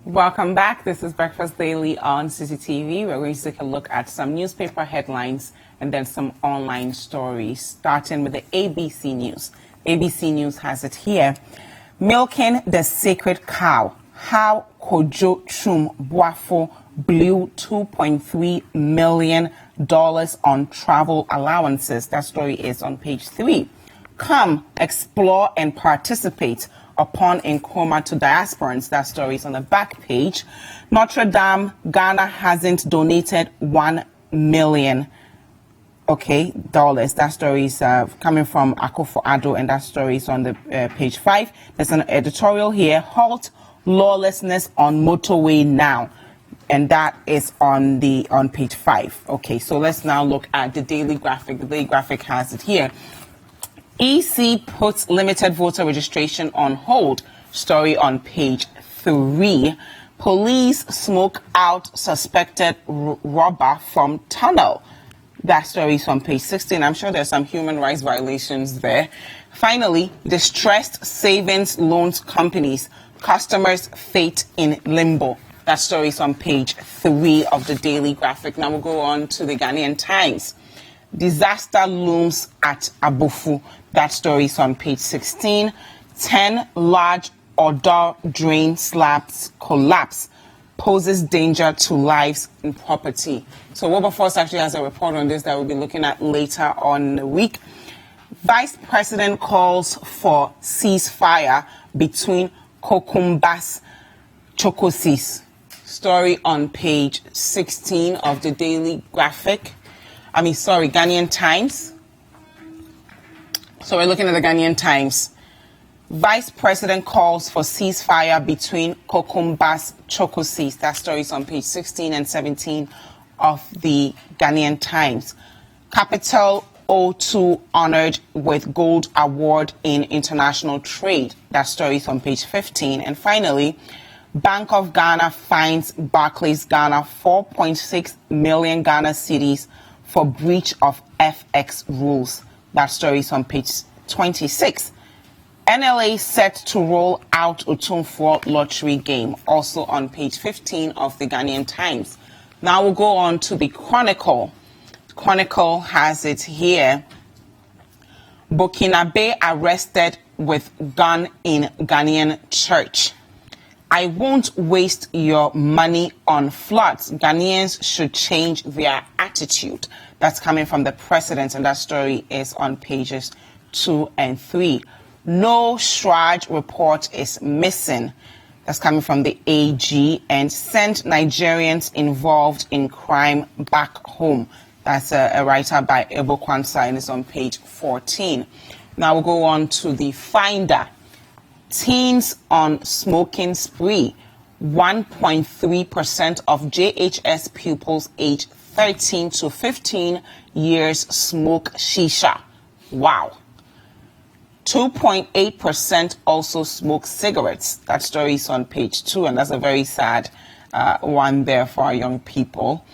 Welcome back. This is Breakfast Daily on CCTV. We're going to take a look at some newspaper headlines and then some online stories, starting with the ABC News. ABC News has it here. Milking the sacred cow. How Kojo Chum Boafo blew $2.3 million on travel allowances. That story is on page 3. Come, explore and participate upon Nkrumah to diasporans. That story is on the back page. Notre Dame, Ghana hasn't donated $1 million. Dollars. That story is coming from Akufo-Addo, and that story is on the page 5. There's an editorial here. Halt lawlessness on motorway now. And that is on page 5. Okay, so let's now look at the Daily Graphic. The Daily Graphic has it here. EC puts limited voter registration on hold. Story on page 3. Police smoke out suspected robber from tunnel. That story is on page 16. I'm sure there's some human rights violations there. Finally, distressed savings loans companies, customers' fate in limbo. That story is on page 3 of the Daily Graphic. Now we'll go on to the Ghanaian Times. Disaster looms at Abofu. That story is on page 16. 10 large Odo drain slabs collapse, poses danger to lives and property. So Wilberforce actually has a report on this that we'll be looking at later on in the week. Vice President calls for ceasefire between Kokumbas Chokosis. Story on page 16 of the Daily Graphic. Ghanaian Times. So we're looking at the Ghanaian Times. Vice President calls for ceasefire between Kokumbas Chokosis. That story is on page 16 and 17 of the Ghanaian Times. Capital O2 honored with gold award in international trade. That story is on page 15. And finally, Bank of Ghana fines Barclays Ghana 4.6 million Ghana cedis for breach of FX rules. That story is on page 26. NLA set to roll out Otumfuo lottery game, also on page 15 of the Ghanaian Times. Now we'll go on to the Chronicle. Chronicle has it here. Burkinabe arrested with gun in Ghanaian church. I won't waste your money on floods. Ghanaians should change their attitude. That's coming from the president, and that story is on pages 2 and 3. No Shraj report is missing. That's coming from the AG, and sent Nigerians involved in crime back home. That's a writer by Ebo Kwanzaa, and it's on page 14. Now we'll go on to the Finder. Teens on smoking spree. 1.3% of JHS pupils aged 13 to 15 years smoke shisha. Wow. 2.8% also smoke cigarettes. That story is on page 2, and that's a very sad one there for our young people.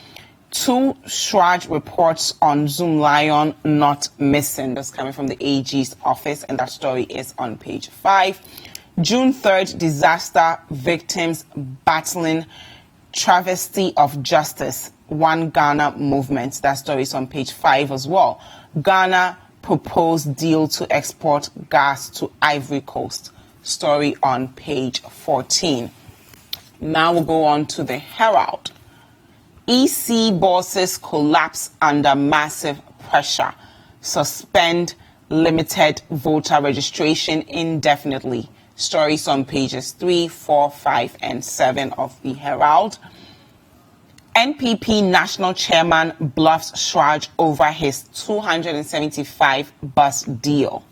2 Shraj reports on Zoomlion not missing. That's coming from the AG's office, and that story is on page 5. June 3rd, disaster victims battling travesty of justice. One Ghana movement. That story is on page 5 as well. Ghana proposed deal to export gas to Ivory Coast. Story on page 14. Now we'll go on to the Herald. EC bosses collapse under massive pressure. Suspend limited voter registration indefinitely. Stories on pages 3, 4, 5, and 7 of the Herald. NPP national chairman bluffs Shraj over his 275 bus deal.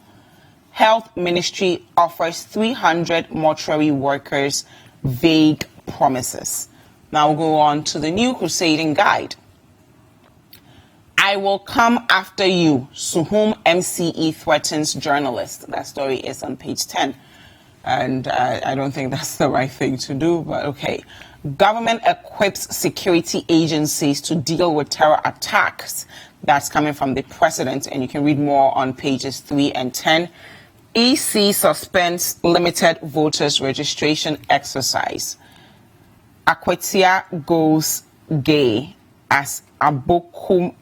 Health Ministry offers 300 mortuary workers vague promises. Now we'll go on to the New Crusading Guide. I will come after you. Suhum MCE threatens journalist. That story is on page 10. And I don't think that's the right thing to do, but okay. Government equips security agencies to deal with terror attacks. That's coming from the president, and you can read more on pages 3 and 10. EC suspends limited voters registration exercise. Akwatia goes gay as Abakuma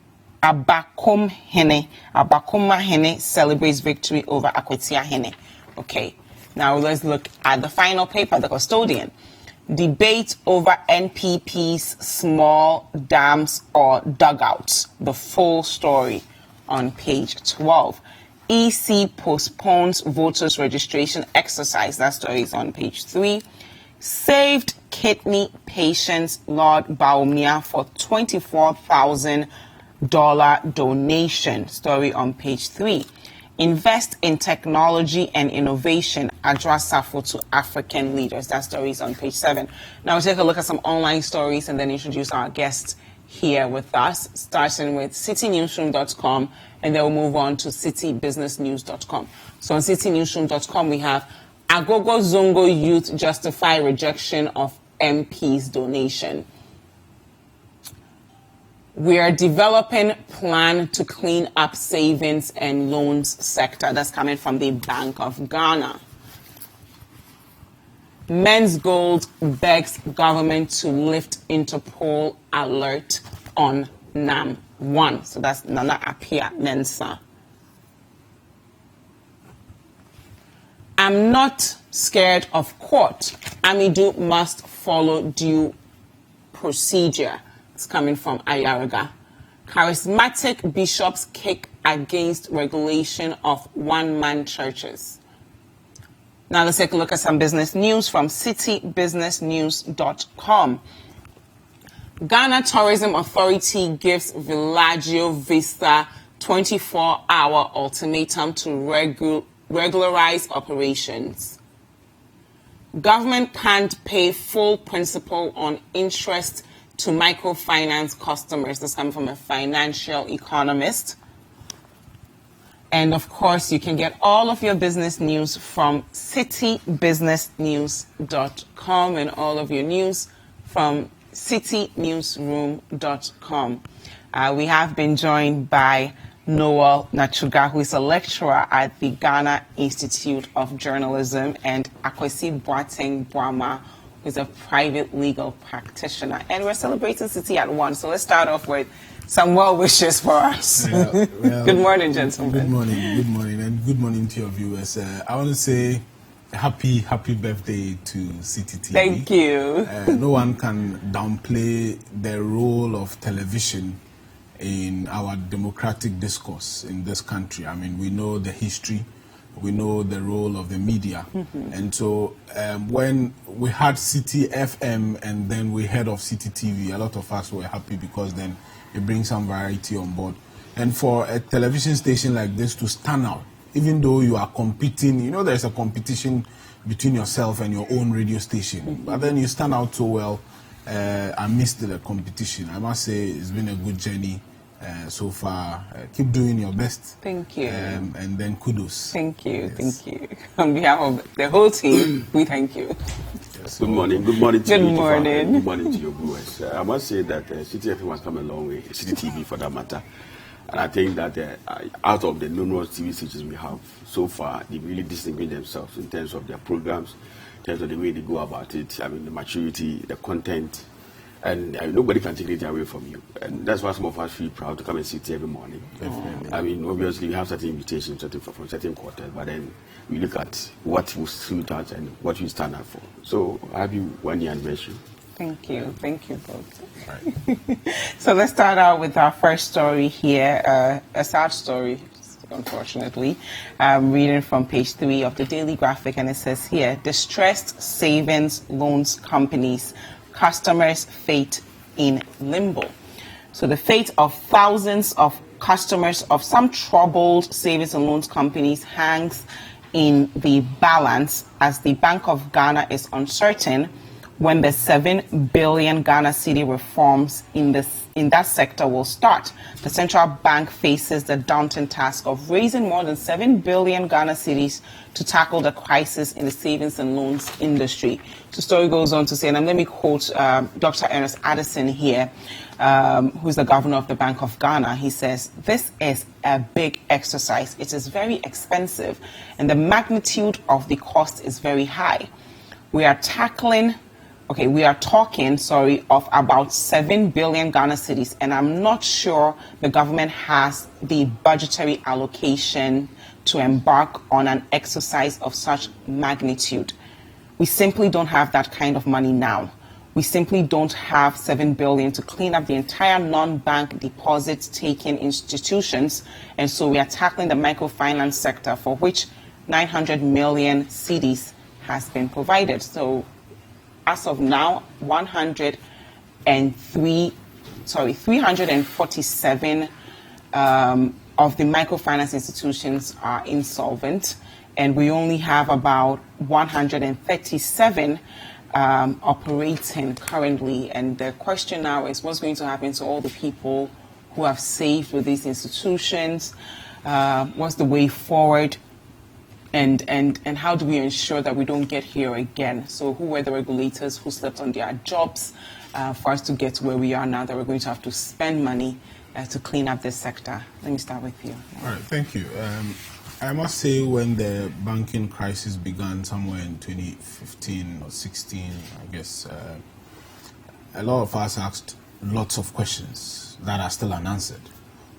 Hene celebrates victory over Akwatia Hene. Okay, now let's look at the final paper, The Custodian. Debate over NPP's small dams or dugouts. The full story on page 12. EC postpones voters registration exercise. That story is on page 3. Saved kidney patients Lord Baumia for $24,000 donation. Story on page 3. Invest in technology and innovation. Adra Safo to African leaders. That story is on page 7. Now we'll take a look at some online stories and then introduce our guests here with us, starting with citynewsroom.com, and then we'll move on to citybusinessnews.com. So on citynewsroom.com, we have Agogo Zongo youth justify rejection of MP's donation. We are developing plan to clean up savings and loans sector. That's coming from the Bank of Ghana. Men's Gold begs government to lift Interpol alert on NAM 1. So that's Nana Apia Mensa. I'm not scared of court. Amidu must follow due procedure. It's coming from Ayaraga. Charismatic bishops kick against regulation of one-man churches. Now let's take a look at some business news from citybusinessnews.com. Ghana Tourism Authority gives Villaggio Vista 24-hour ultimatum to regularize operations. Government can't pay full principal on interest to microfinance customers. This comes from a financial economist. And of course, you can get all of your business news from citybusinessnews.com and all of your news from citynewsroom.com. We have been joined by Noel Nachuga, who is a lecturer at the Ghana Institute of Journalism, and Akwesi Boateng Boama, who is a private legal practitioner. And we're celebrating City at 1, so let's start off with some well wishes for us. Well, good morning, gentlemen. Good morning, and good morning to your viewers. I want to say happy birthday to City TV. Thank you. No one can downplay the role of television in our democratic discourse in this country. I mean, we know the history, we know the role of the media. And so when we had City FM and then we heard of City TV, a lot of us were happy because then it brings some variety on board. And for a television station like this to stand out, even though you are competing, you know there's a competition between yourself and your own radio station, but then you stand out so well amidst the competition. I must say it's been a good journey so far. Keep doing your best. Thank you. And then kudos. Thank you, yes. Thank you. On behalf of the whole team, we thank you. Yes. Good morning. Good morning to you. Good morning. Good morning to your viewers. I must say that City FM has come a long way, City TV for that matter. And I think that out of the numerous TV stations we have so far, they really distinguish themselves in terms of their programs, in terms of the way they go about it. I mean, the maturity, the content, and nobody can take it away from you. And that's why some of us feel proud to come and sit every morning. I mean, obviously, we have certain invitations from certain quarters, but then we look at what will suit us and what we stand up for. So, happy 1 year anniversary. Thank you. Thank you both. Right. So let's start out with our first story here, a sad story, unfortunately. I'm reading from page 3 of the Daily Graphic, and it says here, distressed savings loans companies, customers' fate in limbo. So the fate of thousands of customers of some troubled savings and loans companies hangs in the balance as the Bank of Ghana is uncertain when the 7 billion Ghana cedi reforms in that sector will start. The central bank faces the daunting task of raising more than 7 billion Ghana cedis to tackle the crisis in the savings and loans industry. The story goes on to say, and let me quote Dr. Ernest Addison here, who's the governor of the Bank of Ghana. He says, this is a big exercise. It is very expensive, and the magnitude of the cost is very high. We are tackling okay, we are talking, of about 7 billion Ghana cedis, and I'm not sure the government has the budgetary allocation to embark on an exercise of such magnitude. We simply don't have that kind of money now. We simply don't have 7 billion to clean up the entire non-bank deposit-taking institutions, and so we are tackling the microfinance sector, for which 900 million cedis has been provided. So as of now, 347 of the microfinance institutions are insolvent, and we only have about 137 operating currently. And the question now is, what's going to happen to all the people who have saved with these institutions? What's the way forward? And how do we ensure that we don't get here again? So who were the regulators who slept on their jobs for us to get to where we are now, that we're going to have to spend money to clean up this sector? Let me start with you. All right, thank you. I must say, when the banking crisis began somewhere in 2015 or 16, I guess, a lot of us asked lots of questions that are still unanswered.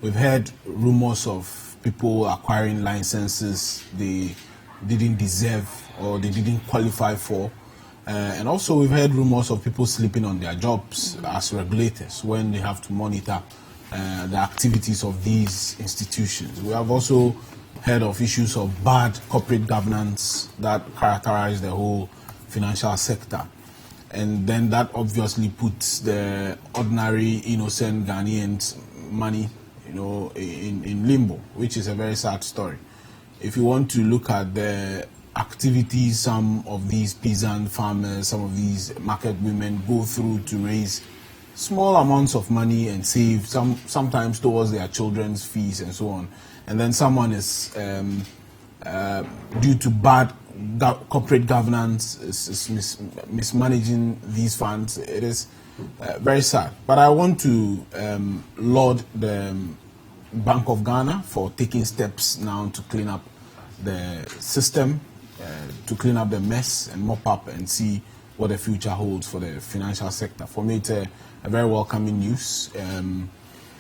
We've heard rumors of people acquiring licenses they didn't deserve or they didn't qualify for. And also we've heard rumors of people sleeping on their jobs as regulators when they have to monitor the activities of these institutions. We have also heard of issues of bad corporate governance that characterize the whole financial sector. And then that obviously puts the ordinary, innocent Ghanaians' money in limbo, which is a very sad story. If you want to look at the activities some of these peasant farmers, some of these market women go through to raise small amounts of money and save, sometimes towards their children's fees and so on, and then someone is, due to bad corporate governance, is mismanaging these funds, it is very sad. But I want to laud the Bank of Ghana for taking steps now to clean up the system, to clean up the mess and mop up and see what the future holds for the financial sector. For me, it's a very welcoming news,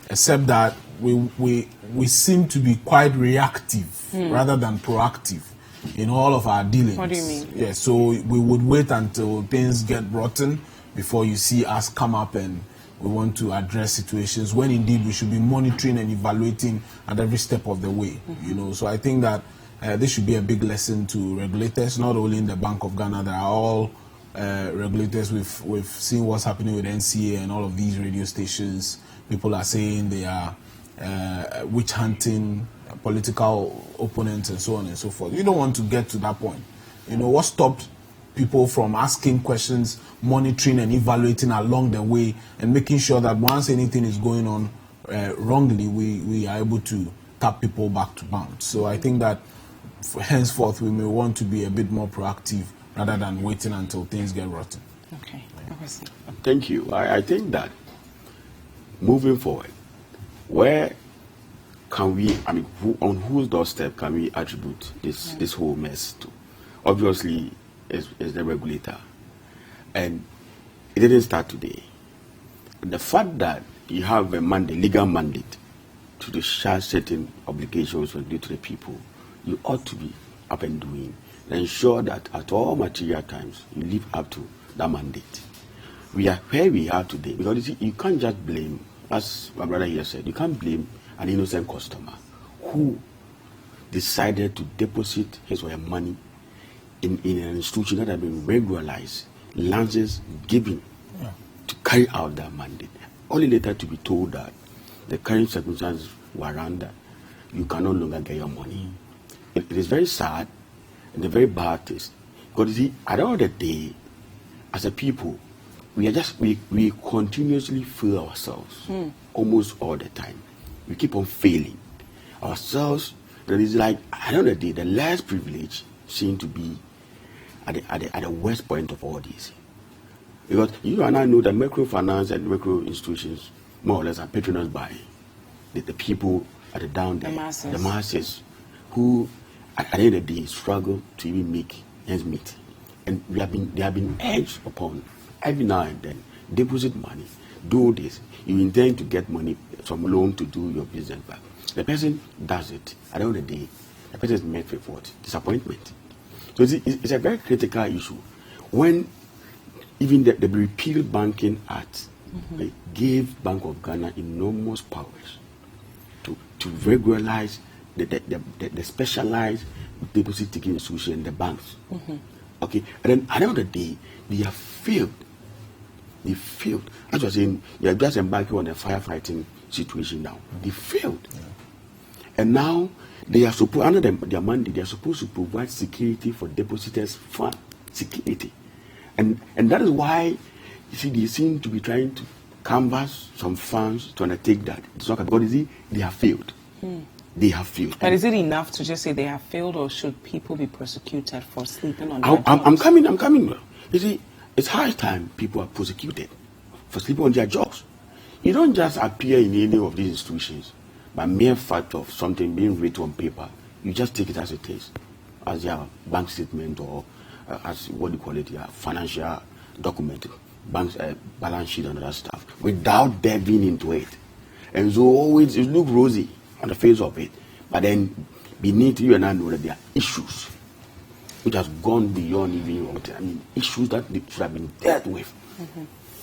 except that we seem to be quite reactive rather than proactive in all of our dealings. What do you mean? Yeah, so we would wait until things get rotten before you see us come up and we want to address situations, when indeed we should be monitoring and evaluating at every step of the way. So I think that this should be a big lesson to regulators, not only in the Bank of Ghana. There are all regulators. We've seen what's happening with NCA and all of these radio stations. People are saying they are witch hunting political opponents and so on and so forth. You don't want to get to that point. What stopped people from asking questions, monitoring and evaluating along the way, and making sure that once anything is going on wrongly, we are able to tap people back to bounds. So I think that henceforth we may want to be a bit more proactive rather than waiting until things get rotten. Okay. Thank you. I think that moving forward, where can we, on whose doorstep can we attribute this whole mess to? Obviously, is the regulator. And it didn't start today. The fact that you have a legal mandate to discharge certain obligations due to the people, you ought to be up and doing and ensure that at all material times you live up to that mandate. We are where we are today because you can't just blame, as my brother here said, you can't blame an innocent customer who decided to deposit his or her money in an institution that had been regularized, lances given to carry out that mandate, only later to be told that the current circumstances were under, you can no longer get your money. It is very sad and a very bad taste. Because you see, at the end of the day, as a people, we continuously fail ourselves almost all the time. We keep on failing ourselves. That is like, at the end of the day, the less privileged seem to be at the worst point of all this. Because you and I know that microfinance and micro institutions more or less are patronized by the people at the down there, the masses who at the end of the day struggle to even make ends meet. And they have been urged upon every now and then, deposit money, do this. You intend to get money, some loan to do your business back. The person does it. At the end of the day, the person is met with what? Disappointment. So it's a very critical issue. When even the Repeal Banking Act gave Bank of Ghana enormous powers to regularize the specialized deposit taking institution, the banks. Okay, and then at the end of the day, they have failed. They failed. As I was saying, they are just embarking on a firefighting situation now. They failed. And now they are supposed, under their mandate, they are supposed to provide security for depositors' fund security. And that is why, you see, they seem to be trying to canvass some funds to undertake that. It's not because, you see, they have failed. They have failed. But is it enough to just say they have failed, or should people be prosecuted for sleeping on their jobs? I'm coming. You see, it's high time people are prosecuted for sleeping on their jobs. You don't just appear in any of these institutions by mere fact of something being written on paper. You just take it as it is, as your bank statement or as what do you call it, your financial document, bank's balance sheet and other stuff, without delving into it. And so always it looks rosy on the face of it, but then beneath you and I know that there are issues which has gone beyond even what issues that should have been dealt with.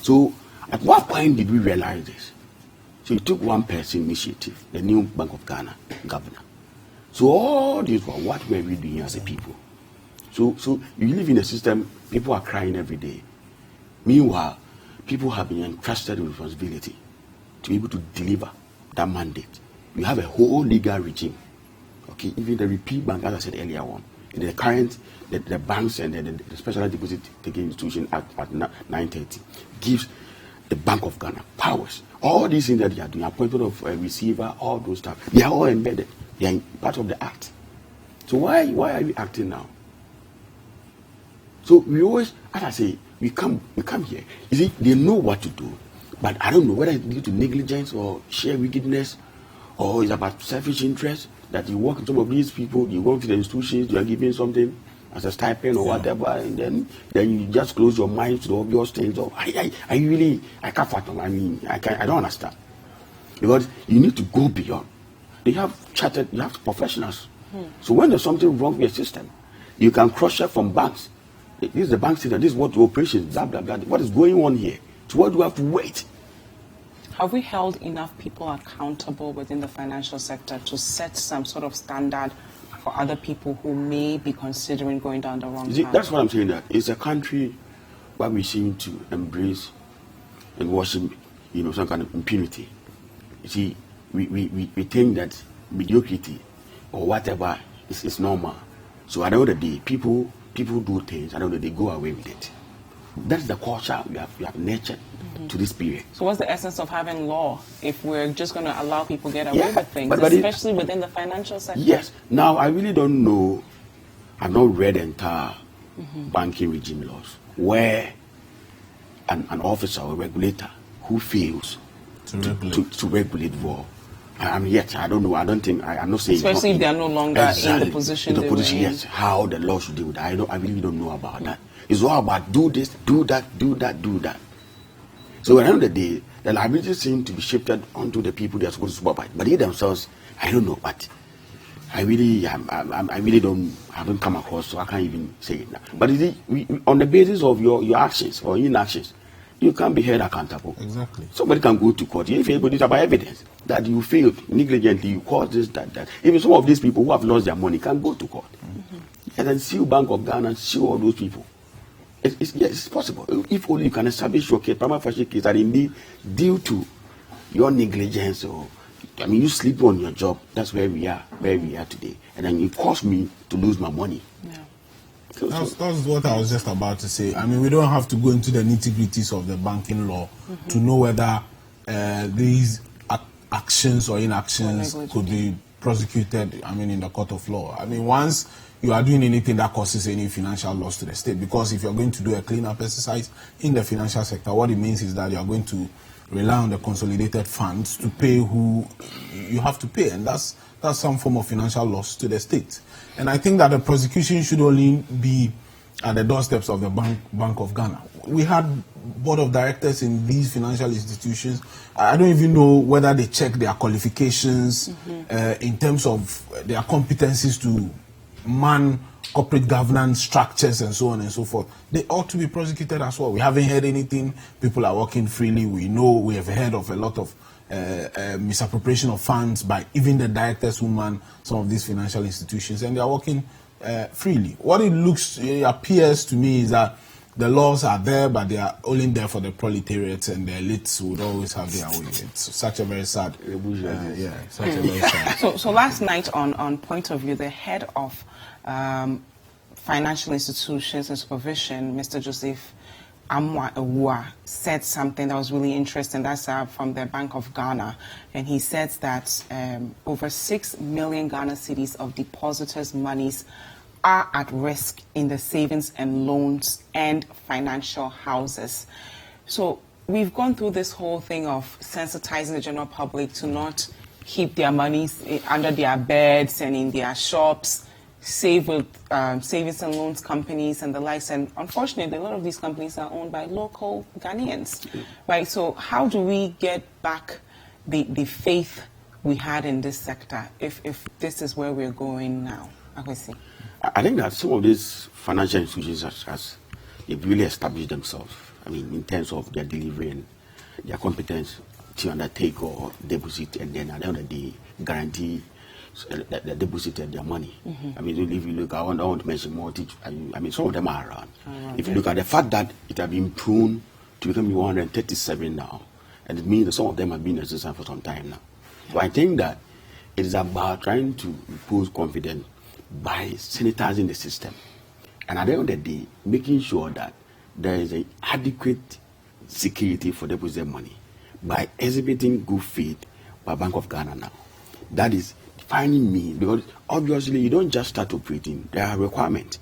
So at what point did we realize this? So it took one person initiative, the new Bank of Ghana governor. So all this was what were we doing as a people? So you live in a system, people are crying every day. Meanwhile, people have been entrusted with responsibility to be able to deliver that mandate. You have a whole legal regime. Okay, even the Repeal Bank, as I said earlier on, in the current, the banks and the Special Deposit Taking Institution Act at 930 gives the Bank of Ghana powers. All these things that they are doing, appointment of a receiver, all those stuff, they are all embedded. They are part of the act. So why are we acting now? So we always, as I say, we come here. You see, they know what to do, but I don't know whether it's due to negligence or sheer wickedness, or it's about selfish interest that you work with some of these people, you go to the institutions, you are giving something as a stipend or whatever, and then you just close your mind to the obvious things. Or I can't fathom. I don't understand, because you need to go beyond. They have professionals. So when there's something wrong with your system, you can cross check from banks. This is the bank system. This is what the operation, blah blah blah. What is going on here? So what do we have to wait? Have we held enough people accountable within the financial sector to set some sort of standard for other people who may be considering going down the wrong path? That's what I'm saying. That it's a country where we seem to embrace and worship, some kind of impunity. You see, we think that mediocrity or whatever is normal. So at the end of the day, people do things, at the end of the day, they go away with it. That's the culture we have nurtured to this period. So what's the essence of having law if we're just going to allow people to get away with things, especially within the financial sector? Yes. Now, I really don't know. I've not read the entire banking regime laws where an officer or regulator who fails to regulate law. I don't know. I don't think. I'm not saying. Especially if they are no longer in the position. Yes. How the law should deal with that. I really don't know about that. It's all about do this, do that. So at the end of the day, the liabilities seem to be shifted onto the people they are supposed to supervise. But they themselves, I don't know. But I really haven't come across, so I can't even say it now. But on the basis of your actions or inactions, you can't be held accountable. Exactly. Somebody can go to court. If anybody is about evidence that you failed negligently, you caused this, that. Even some of these people who have lost their money can go to court. And then sue Bank of Ghana, sue all those people. It's possible. If only you can establish your case, prima facie case, that indeed due to your negligence or you sleep on your job, that's where we are today. And then it caused me to lose my money. Yeah. That's what I was just about to say. We don't have to go into the nitty-gritties of the banking law to know whether these actions or inactions could be prosecuted, in the court of law. Once you are doing anything that causes any financial loss to the state, because if you're going to do a cleanup exercise in the financial sector, what it means is that you are going to rely on the consolidated funds to pay who you have to pay, and that's some form of financial loss to the state. And I think that the prosecution should only be at the doorsteps of the Bank of Ghana. We had board of directors in these financial institutions, I don't even know whether they check their qualifications in terms of their competencies to man corporate governance structures and so on and so forth. They ought to be prosecuted as well. We haven't heard anything. People are working freely. We know, we have heard of a lot of misappropriation of funds by even the directors who man some of these financial institutions, and they are working freely. What it appears to me is that the laws are there, but they are only there for the proletariat, and the elites would always have their way. It's such a very sad, such a very sad. So last night on Point of View, the head of financial institutions and supervision, Mr. Joseph Amwa Ewua, said something that was really interesting. That's from the Bank of Ghana, and he said that over 6 million Ghana cedis of depositors' monies are at risk in the savings and loans and financial houses. So we've gone through this whole thing of sensitizing the general public to not keep their monies under their beds and in their shops, save with savings and loans companies and the likes. And unfortunately, a lot of these companies are owned by local Ghanaians, right? So how do we get back the faith we had in this sector if this is where we're going now? Akwesi. I think that some of these financial institutions they've really established themselves. I mean, in terms of their delivery and their competence to undertake or deposit, and then at the end of the day, guarantee the deposit and their money. I mean, if you look, I want to mention more. I mean, some of them are around. If you look at the fact that it has been prone to become 137 now, and it means that some of them have been in existence for some time now. So I think that it is about trying to impose confidence by sanitizing the system, and at the end of the day, making sure that there is an adequate security for deposit money by exhibiting good faith by Bank of Ghana now. That is defining me, because obviously you don't just start operating. There are requirements,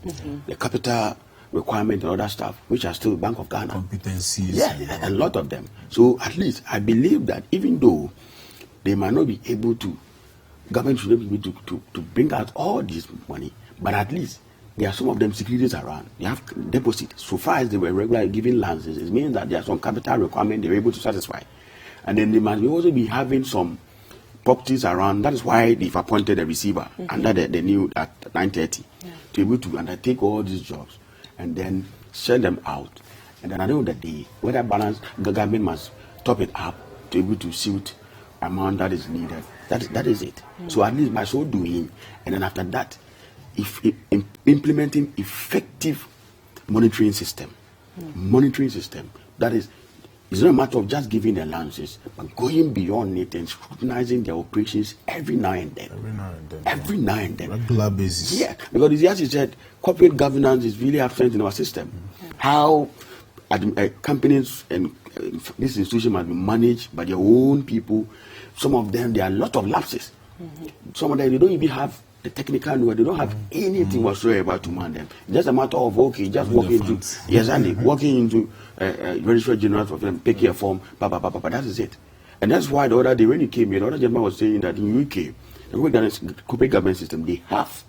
the capital requirement and other stuff, which are still Bank of Ghana. Competencies. Yeah, a lot of them. So at least I believe that even though they might not be able to, government should not be able to bring out all this money, but at least there are some of them securities around. They have deposit. So far as they were regularly giving lances, it means that there are some capital requirements they were able to satisfy. And then they must also be having some properties around. That is why they've appointed a receiver under the new at 9:30 to be able to undertake all these jobs and then send them out. And then at the end of the day, whether balance, the government must top it up to be able to suit amount that is needed. That is it. So at least by so doing, and then after that, if implementing effective monitoring system, that is, it's not a matter of just giving the allowances, but going beyond it and scrutinizing their operations every now and then. Every now and then. Regular basis. Yeah, because as you said, corporate governance is really absent in our system. How companies and this institution must be managed by their own people. Some of them, there are a lot of lapses. Some of them, they don't even have the technical knowledge. They don't have anything whatsoever to man them. It's just a matter of, okay, just walking into registrar general for them, pick your form, that is it. And that's why the other day when you came here, the other gentleman was saying that in UK, the corporate government system, they have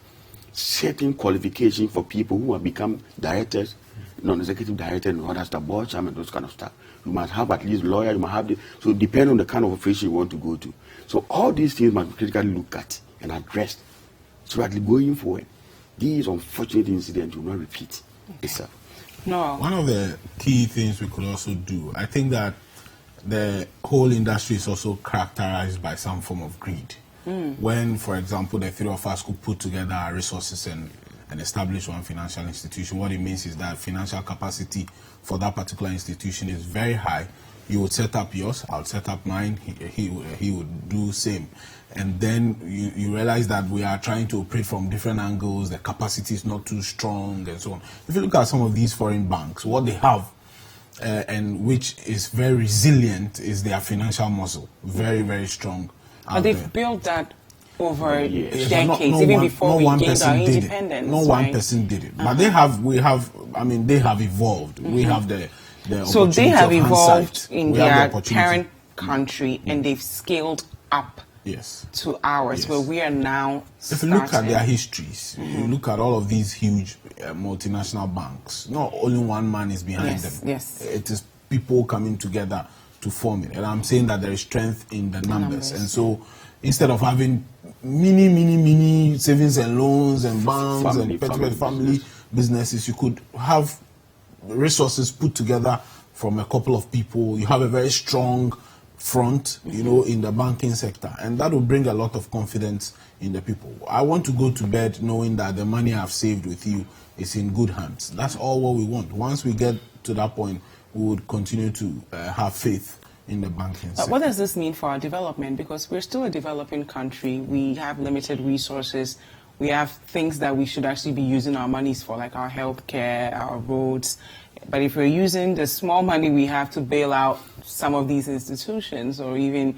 certain qualifications for people who have become directors, non-executive director and other stuff, board chairman, those kind of stuff. You must have at least lawyer, you must have so depend on the kind of operation you want to go to. So all these things must be critically looked at and addressed. So that going forward, these unfortunate incidents will not repeat itself. No. One of the key things we could also do, I think that the whole industry is also characterized by some form of greed. When, for example, the three of us could put together our resources and establish one financial institution, what it means is that financial capacity for that particular institution is very high. You would set up yours, I'll set up mine, he would do the same. And then you realize that we are trying to operate from different angles, the capacity is not too strong and so on. If you look at some of these foreign banks, what they have and which is very resilient is their financial muscle, very, very strong. But they've built that over decades, even before we gained our independence. No one person did it. But they have evolved. We have the so they have evolved in their parent country and they've scaled up to ours, where we are now If you look at their histories, you look at all of these huge multinational banks, not only one man is behind them. Yes. It is people coming together to form it. And I'm saying that there is strength in the numbers. And so instead of having mini savings and loans and banks and family businesses, you could have resources put together from a couple of people. You have a very strong front, you know, in the banking sector, and that will bring a lot of confidence in the people. I want to go to bed knowing that the money I've saved with you is in good hands. That's all what we want. Once we get to that point, we would continue to have faith in the banking sector. What does this mean for our development? Because we're still a developing country. We have limited resources. We have things that we should actually be using our monies for, like our healthcare, our roads. But if we're using the small money we have to bail out some of these institutions, or even,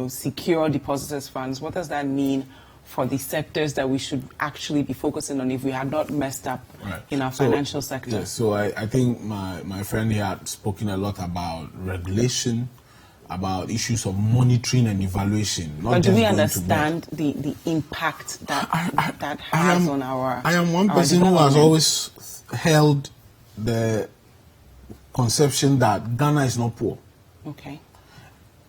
secure depositors' funds, what does that mean for the sectors that we should actually be focusing on if we had not messed up in our financial sector? Yes, so I think my friend here had spoken a lot about regulation, about issues of monitoring and evaluation. But do we understand the impact that has on our I am one person who has always held the conception that Ghana is not poor. Okay.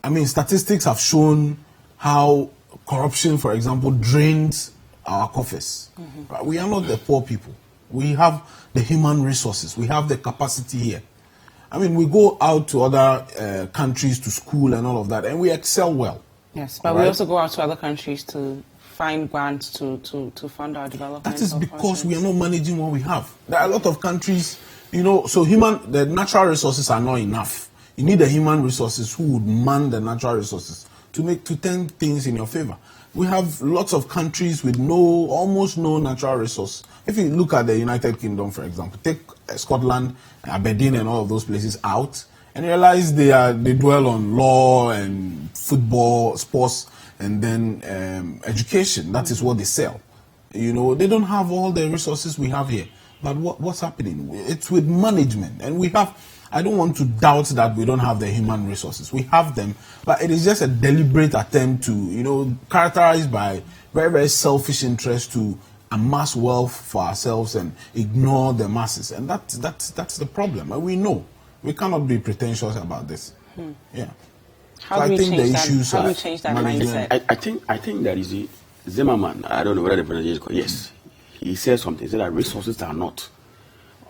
I mean, statistics have shown how corruption, for example, drains our coffers. Right? We are not the poor people. We have the human resources. We have the capacity here. I mean, we go out to other countries to school and all of that, and we excel well. Yes, but we also go out to other countries to find grants to fund our development. That is because we are not managing what we have. There are a lot of countries, so the natural resources are not enough. You need the human resources who would man the natural resources to turn things in your favor. We have lots of countries with almost no natural resource. If you look at the United Kingdom, for example, take Scotland, Aberdeen and all of those places out, and realize they dwell on law and football, sports, and then education. That is what they sell. They don't have all the resources we have here. But what's happening? It's with management. And I don't want to doubt that we don't have the human resources. We have them, but it is just a deliberate attempt to, characterized by very, very selfish interest to amass wealth for ourselves and ignore the masses. And that's the problem. And we know. We cannot be pretentious about this. Yeah. How do we change that mindset? I think that is the Zimmerman. I don't know whether the pronunciation is correct. Yes, he said something. He said that resources are not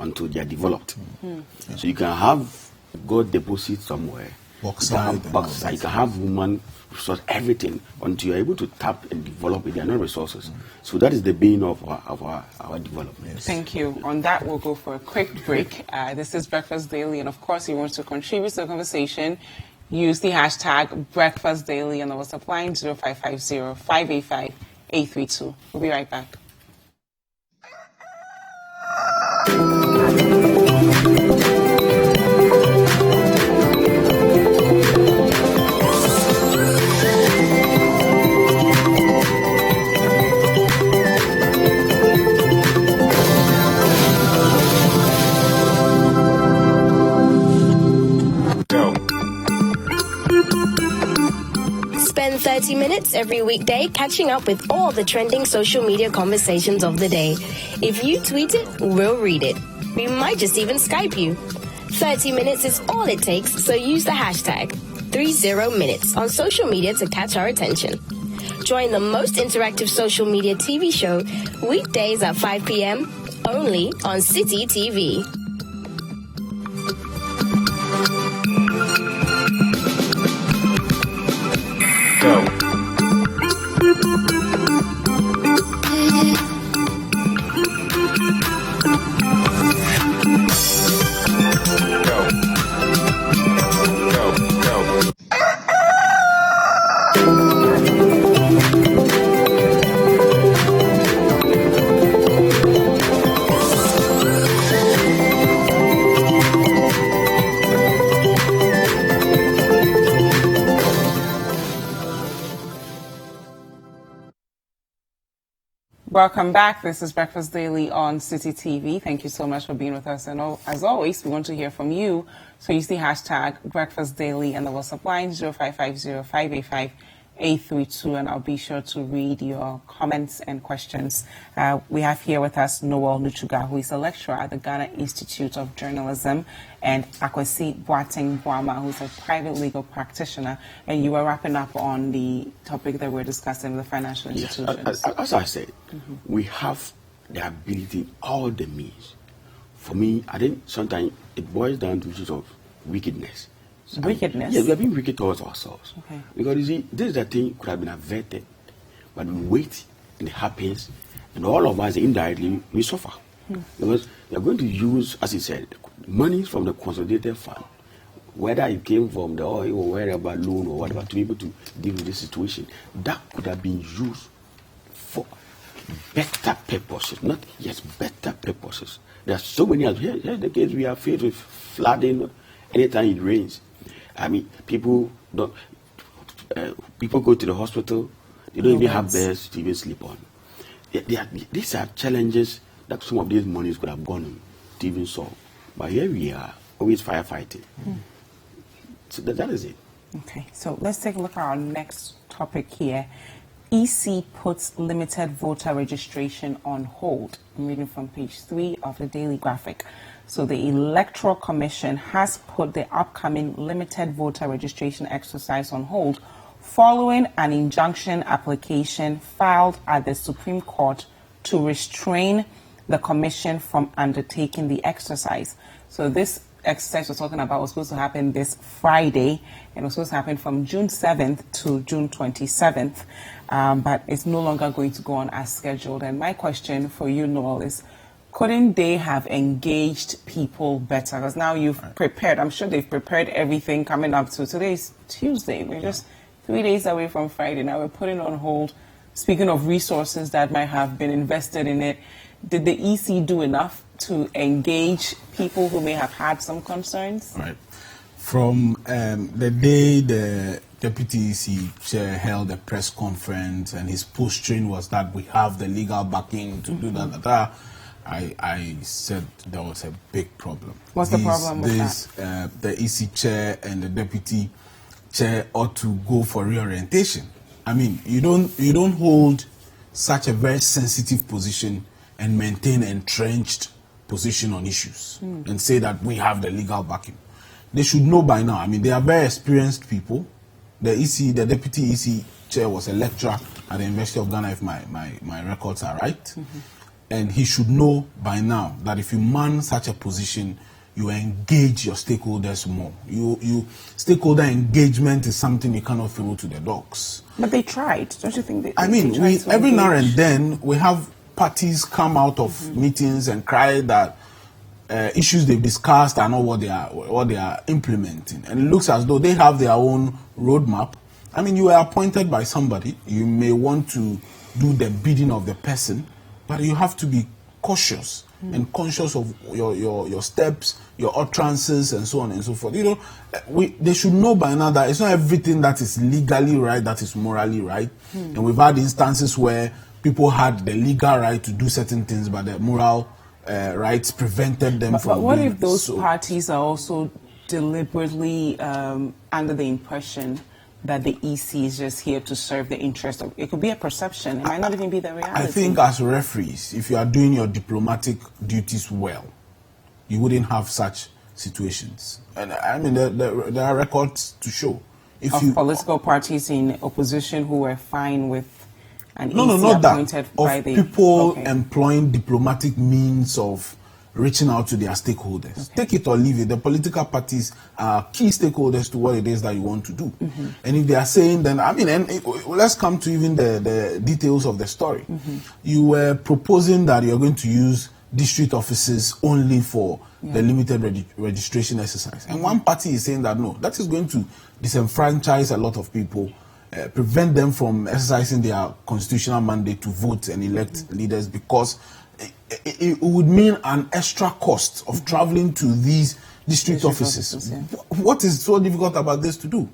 until they are developed. So you can have gold deposit somewhere. Bauxite. You can have woman resource, everything until you are able to tap and develop it. They are not resources. So that is the bane of our development. Yes. Thank you. On that, we'll go for a quick break. This is Breakfast Daily, and of course, you want to contribute to the conversation. Use the hashtag Breakfast Daily and the WhatsApp line 0550-585-832. We'll be right back. Spend 30 minutes every weekday catching up with all the trending social media conversations of the day. If you tweet it, we'll read it. We might just even Skype you. 30 minutes is all it takes, so use the hashtag 30minutes on social media to catch our attention. Join the most interactive social media TV show weekdays at 5 p.m. only on City TV. Welcome back. This is Breakfast Daily on City TV. Thank you so much for being with us. And as always, we want to hear from you. So use the hashtag Breakfast Daily and the WhatsApp line 832, and I'll be sure to read your comments and questions. We have here with us Noel Nuchuga, who is a lecturer at the Ghana Institute of Journalism, and Akwasi Boateng Boama, who's a private legal practitioner. And you were wrapping up on the topic that we're discussing, the financial institutions. Yes. As I said, we have the ability, all the means. For me, I think sometimes it boils down to issues of wickedness. Wickedness? Yes, we are being wicked towards ourselves. Okay. Because you see, this is the thing could have been averted, but we wait and it happens, and all of us indirectly we suffer. Because we are going to use, as he said, money from the consolidated fund, whether it came from the oil or wherever loan or whatever, to be able to deal with this situation. That could have been used for better purposes, not yes, better purposes. There are so many others. Here's the case we are faced with flooding anytime it rains. I mean, people don't. People go to the hospital. They don't even have beds to even sleep on. These are challenges that some of these monies could have gone to even solve. But here we are, always firefighting. So that is it. Okay, so let's take a look at our next topic here. EC puts limited voter registration on hold. I'm reading from page 3 of the Daily Graphic. So the Electoral Commission has put the upcoming limited voter registration exercise on hold following an injunction application filed at the Supreme Court to restrain the Commission from undertaking the exercise. So this exercise we're talking about was supposed to happen this Friday, and it was supposed to happen from June 7th to June 27th, but it's no longer going to go on as scheduled. And my question for you, Noel, is couldn't they have engaged people better? Because now you've prepared, I'm sure they've prepared everything coming up to today's Tuesday. We're just 3 days away from Friday. Now we're putting on hold. Speaking of resources that might have been invested in it, did the EC do enough to engage people who may have had some concerns? Right. From the day the Deputy EC chair held a press conference and his posturing was that we have the legal backing to do that, I said there was a big problem. What's the problem with that? The EC chair and the Deputy chair ought to go for reorientation. I mean, you don't hold such a very sensitive position and maintain an entrenched position on issues and say that we have the legal backing. They should know by now. I mean, they are very experienced people. The Deputy EC chair was a lecturer at the University of Ghana, if my records are right. And he should know by now that if you man such a position, you engage your stakeholders more. Stakeholder engagement is something you cannot throw to the dogs. But they tried. Don't you think I mean, every now and then we have parties come out of meetings and cry that issues they've discussed are not what they are implementing, and it looks as though they have their own roadmap. I mean, you are appointed by somebody. You may want to do the bidding of the person, but you have to be cautious and conscious of your steps, your utterances, and so on and so forth. You know, they should know by now that it's not everything that is legally right that is morally right. And we've had instances where people had the legal right to do certain things, but the moral rights prevented them from. But what doing if those so. parties are also deliberately under the impression that the EC is just here to serve the interest of? It could be a perception. It might not even be the reality. I think as referees, if you are doing your diplomatic duties well, you wouldn't have such situations. And I mean, there are records to show. If Political parties in opposition who were fine with an EC not appointed that. by Of the people employing diplomatic means of reaching out to their stakeholders. Take it or leave it. The political parties are key stakeholders to what it is that you want to do. And if they are saying, then, I mean, let's come to even the details of the story. You were proposing that you're going to use district offices only for the limited registration exercise. And one party is saying that, no, that is going to disenfranchise a lot of people, prevent them from exercising their constitutional mandate to vote and elect leaders, because it would mean an extra cost of traveling to these district offices. What is so difficult about this to do?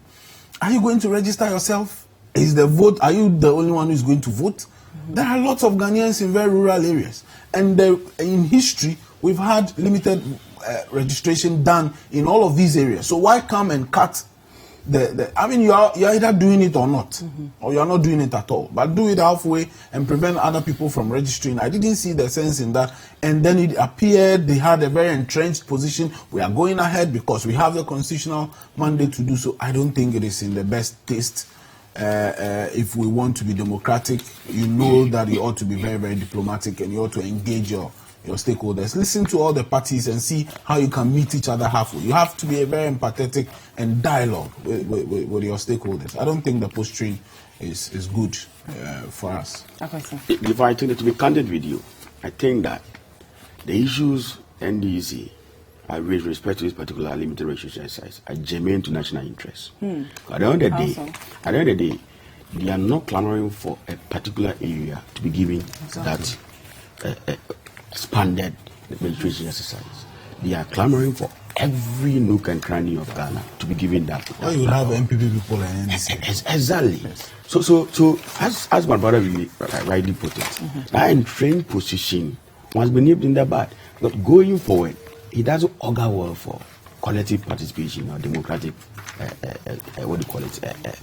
Are you going to register yourself? Is the vote, are you the only one who is going to vote? There are lots of Ghanaians in very rural areas. And in history, we've had limited registration done in all of these areas. So why come and cut I mean, you're either doing it or not, or you're not doing it at all. But do it halfway and prevent other people from registering. I didn't see the sense in that. And then it appeared they had a very entrenched position. We are going ahead because we have the constitutional mandate to do so. I don't think it is in the best taste. If we want to be democratic, you know that you ought to be very, very diplomatic, and you ought to engage your stakeholders. Listen to all the parties and see how you can meet each other halfway. You have to be very empathetic and dialogue with your stakeholders. I don't think the posturing is good for us. Okay, sir. If I think, to be candid with you, I think that the issues NDC with respect to this particular limited registration exercise are germane to national interest. At the end of the day, they are not clamoring for a particular area to be given that expanded registration exercise. They are clamoring for every nook and cranny of Ghana to be given that. Well, you have MPP people and NDC. Exactly. Yes. So as my brother really rightly put it, that entrenched position must be nipped in the bud. But going forward, it doesn't augur well for collective participation or democratic,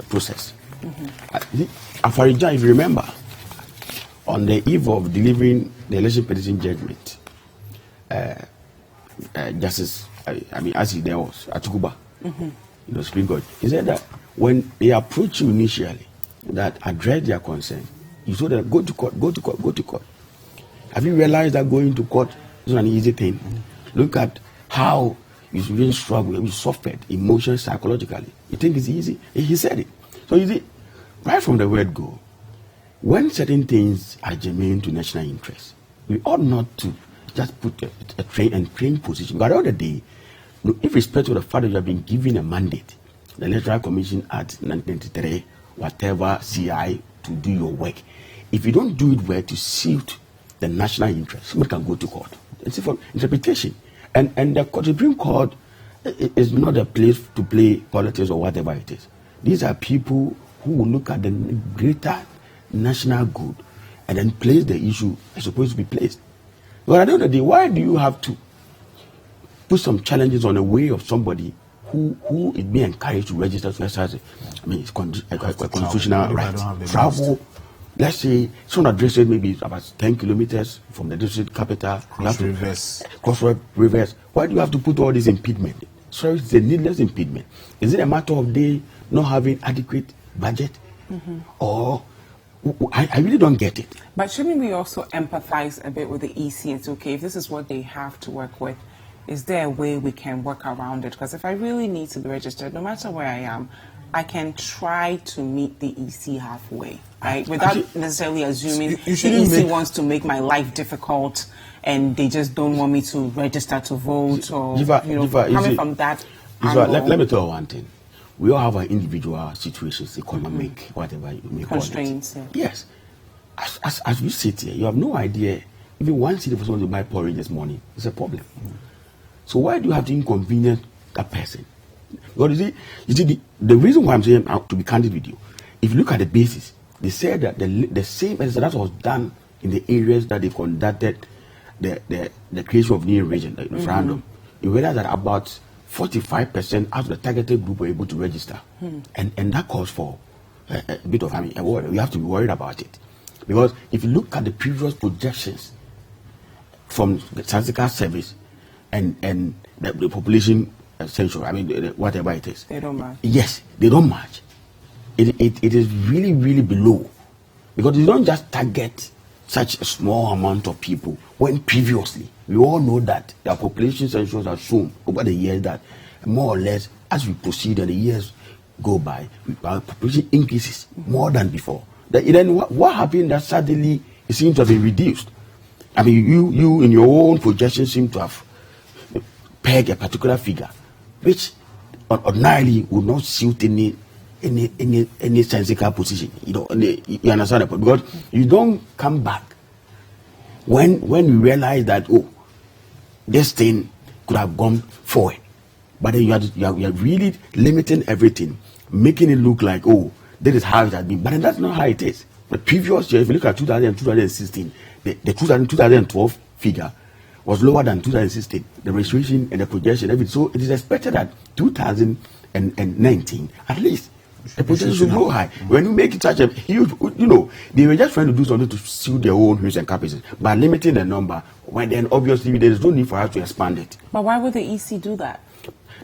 process. Afarija, if you remember, on the eve of delivering the election petition judgment, Justice, as he there was, Atukuba, Supreme Court, he said that when they approach you initially, that address their concern, you told them, go to court, go to court, go to court. Have you realized that going to court is not an easy thing? Look at how you really struggle, you suffered emotionally, psychologically. You think it's easy? He said it. So you see, right from the word go, when certain things are germane to national interest, we ought not to just put a train position. But on the day, if respect to the fact that you have been given a mandate, the Electoral Commission Act 1993, whatever CI, to do your work, if you don't do it well to suit the national interest, somebody can go to court. It's for interpretation. And the Supreme Court is not a place to play politics or whatever it is. These are people who will look at the greater national good and then place the issue as supposed to be placed. But at the end of the day, why do you have to put some challenges on the way of somebody who is being encouraged to register to exercise, it's a constitutional right. Travel, let's say, someone addresses maybe about 10 kilometers from the district capital. Cross rivers. Why do you have to put all this impediment? So it's a needless impediment. Is it a matter of they not having adequate budget? Or I really don't get it. But shouldn't we also empathize a bit with the EC? It's okay, if this is what they have to work with, is there a way we can work around it? Because if I really need to be registered, no matter where I am, I can try to meet the EC halfway, right? Without necessarily assuming the EC wants to make my life difficult and they just don't want me to register to vote or, coming from that angle. Let me tell you one thing. We all have our individual situations, economic, whatever you may call it. Constraints. Yes. As we sit here, you have no idea. Even one city for someone to buy porridge this morning is a problem. So why do you have to inconvenience that person? Because you see the reason why I'm saying, to be candid with you, if you look at the basis, they said that the same as that was done in the areas that they conducted the creation of new region, the referendum. You realize that about 45% out of the targeted group were able to register, and that calls for a bit of worry. We have to be worried about it, because if you look at the previous projections from the statistical service and the population census, whatever it is, they don't match. Yes, they don't match. It is really, really below, because you don't just target such a small amount of people when previously we all know that the population census has shown over the years that more or less as we proceed and the years go by, our population increases more than before. Then what happened that suddenly it seems to have been reduced? You in your own projections seem to have pegged a particular figure, which ordinarily would not suit any sensical position. You understand that? Because you don't come back when you realize that this thing could have gone forward, but then you are really limiting everything, making it look like that is how it has been. But then that's not how it is. The previous year, if you look at 2016, the 2012 figure was lower than 2016. The registration and the projection, everything. So it is expected that 2017 and 19, at least the potential should go high. When you make it such a huge, they were just trying to do something to suit their own views and capacities. By limiting the number, when then obviously there is no need for us to expand it. But why would the EC do that?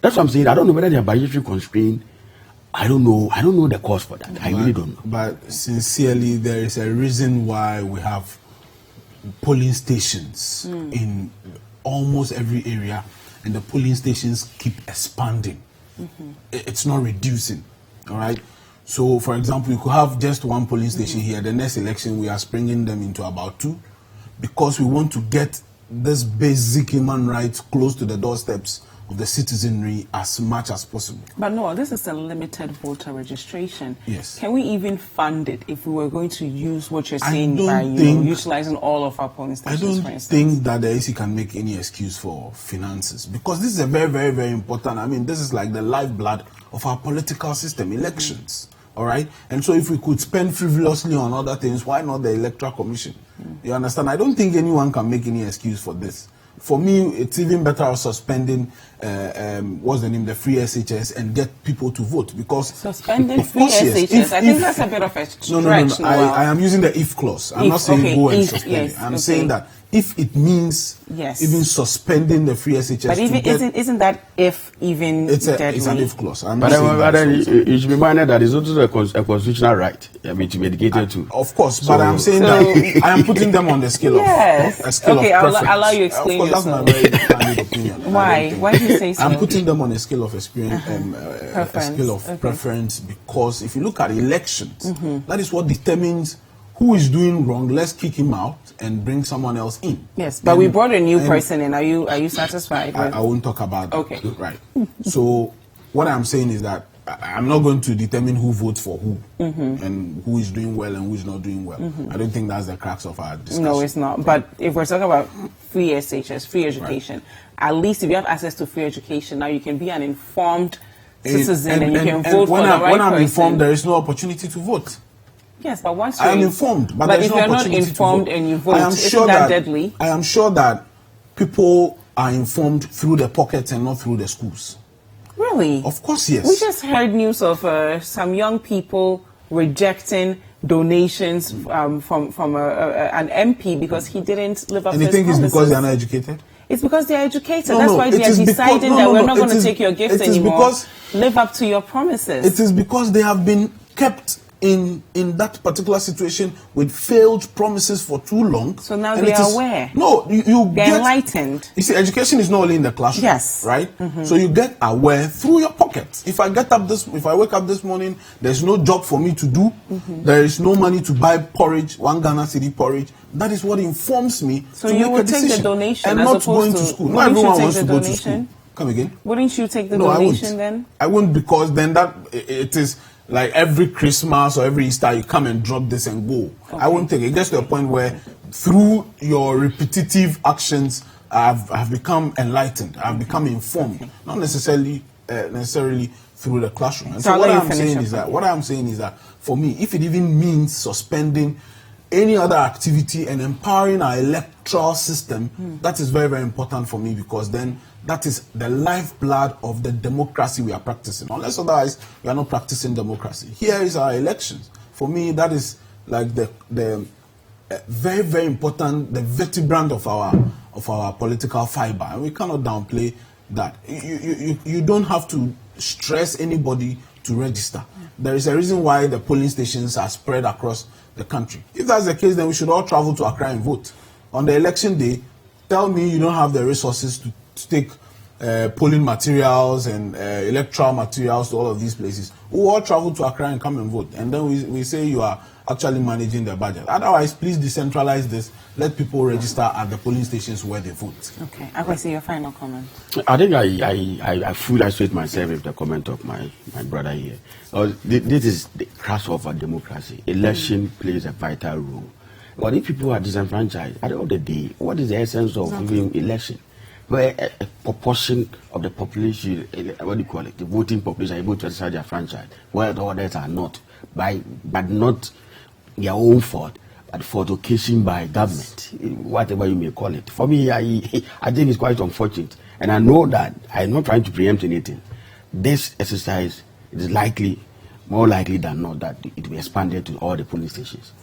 That's what I'm saying. I don't know whether they are budgetary constrained. I don't know the cause for that. I really don't know. But sincerely, there is a reason why we have polling stations in almost every area, and the polling stations keep expanding. It's not reducing. All right. So, for example, you could have just one polling station here. The next election, we are springing them into about 2, because we want to get this basic human rights close to the doorsteps of the citizenry as much as possible. But no, this is a limited voter registration. Yes. Can we even fund it if we were going to use what you're saying by utilizing all of our polling stations? I don't for instance? think that the AC can make any excuse for finances, because this is a very, very, very important. I mean, this is like the lifeblood of our political system, elections. All right. And so if we could spend frivolously on other things, why not the Electoral Commission? You understand? I don't think anyone can make any excuse for this. For me, it's even better suspending, the free SHS and get people to vote, because suspending free SHS. I think that's a bit of a stretch. No. I am using the if clause. I'm not saying go and suspend it. I'm saying that if it means even suspending the free SHS. But even isn't that if even it's an if clause. But then you should be minded that it's also a constitutional right. I mean, to be educated to. Of course, but I'm saying that I am putting them on the scale of a scale of preference. I'll allow you to explain. Of course, that's my very candid opinion. Why? Why do you say so? I'm putting them on a scale of experience, a scale of preference, because if you look at elections, that is what determines who is doing wrong. Let's kick him out and bring someone else in. Yes, but we brought a new person in. Are you satisfied? I won't talk about that. Okay. Right. So what I'm saying is that I'm not going to determine who votes for who and who is doing well and who is not doing well. I don't think that's the crux of our discussion. No, it's not. But if we're talking about free SHS, free education, at least if you have access to free education, now you can be an informed citizen and you can vote for the right person. When I'm informed, there is no opportunity to vote. Yes, but once I am informed, but if you're not informed and you vote, isn't that deadly? I am sure that people are informed through the pockets and not through the schools. Really? Of course, yes. We just heard news of some young people rejecting donations from an MP because he didn't live up to his promises. And you think it's because they are not educated? It's because they are educated. That's why they are deciding that we're not going to take your gifts anymore. Live up to your promises. It is because they have been kept in that particular situation with failed promises for too long. So now they are aware. No, they're enlightened. You see, education is not only in the classroom. Yes. Right? So you get aware through your pocket. If I wake up this morning, there's no job for me to do. There is no money to buy porridge, 1 Ghana cedi porridge. That is what informs me so to you make would a decision. take the donation and as not opposed going to school. Not everyone wants to go to school. Come again? Wouldn't you take the donation then? I wouldn't, because then it is like every Christmas or every Easter you come and drop this and go. Okay. I won't take it. It gets to a point where through your repetitive actions I've become enlightened. I've become informed. Not necessarily through the classroom. And so what I'm saying is that for me, if it even means suspending any other activity and empowering our electoral system, that is very, very important for me, because then that is the lifeblood of the democracy we are practicing. Unless otherwise, we are not practicing democracy. Here is our elections. For me, that is like the very, very important, the vertebrate of our political fiber, and we cannot downplay that. You don't have to stress anybody to register. There is a reason why the polling stations are spread across the country. If that's the case, then we should all travel to Accra and vote. On the election day, tell me you don't have the resources to take polling materials and electoral materials to all of these places. We'll all travel to Accra and come and vote. And then we say you are actually managing the budget. Otherwise, please decentralize this. Let people register at the polling stations where they vote. Okay. I will see your final comment. I think I fully associate myself with the comment of my brother here. This is the crux of our democracy. Election plays a vital role. But if people are disenfranchised, at the end of the day, what is the essence of even election? Where a proportion of the population, what do you call it, the voting population, are able to exercise their franchise, while the others are not, but not their own fault, but for occasion by government, whatever you may call it. For me, I think it's quite unfortunate, and I know that I'm not trying to preempt anything, this exercise, it is likely, more likely than not, that it will be expanded to all the police stations.